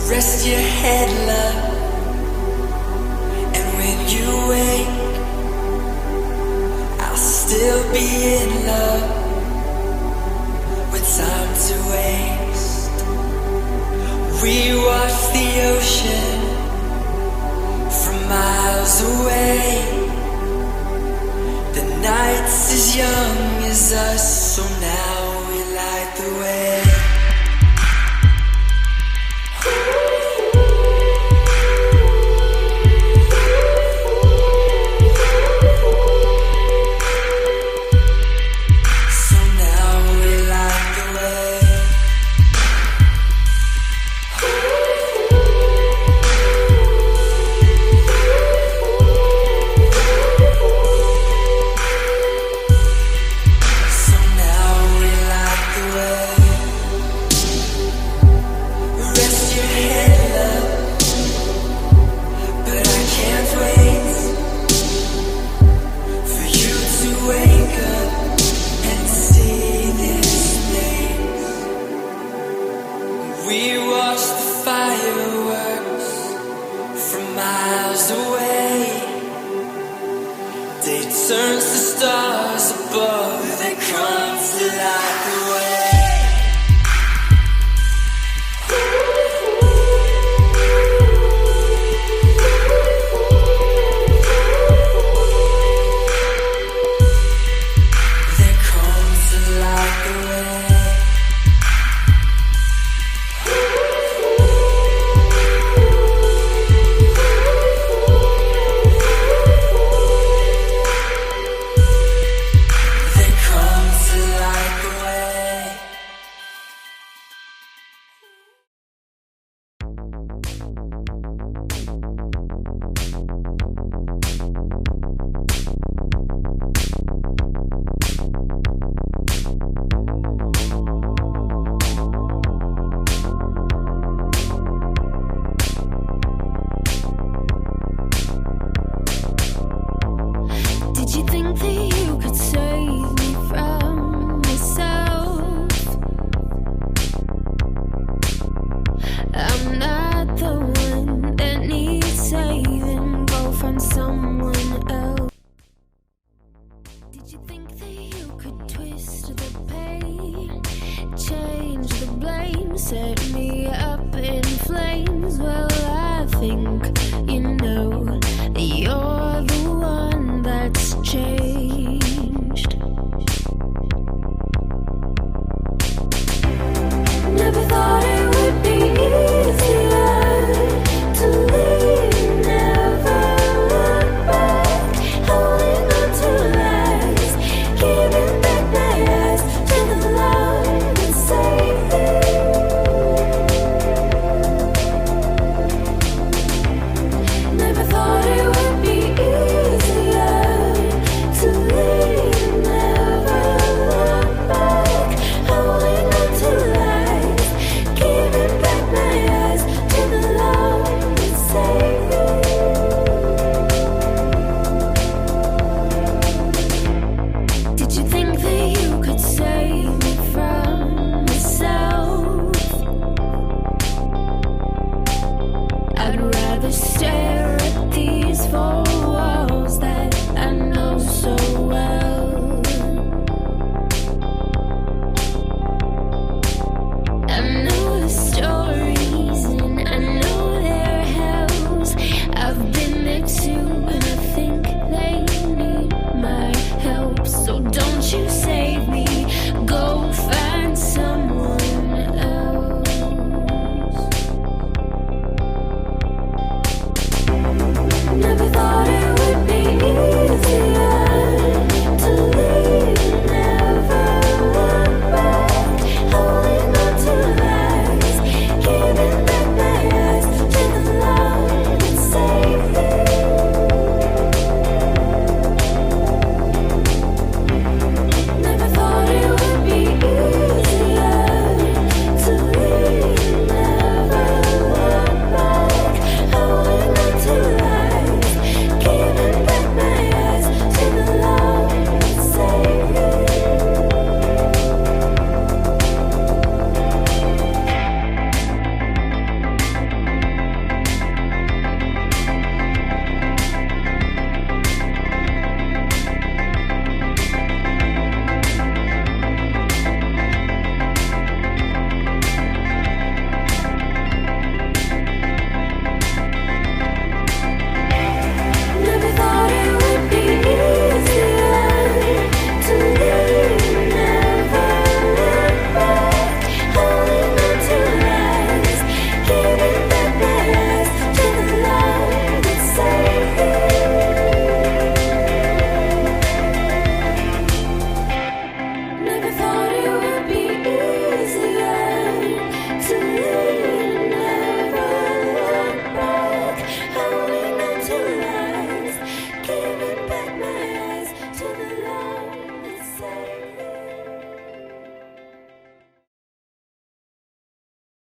Rest your head, love, and when you wake, I'll still be in love with time to waste. We watch the ocean from miles away. The night's as young as us, so now we light the way. We watch the fireworks from miles away. Day turns to stars above, they come to light the way. They come to light the way. Did you think that you could save me from myself? I'm not the one that needs saving. Go find someone else. Did you think that you could twist the pain, change the blame, set me up in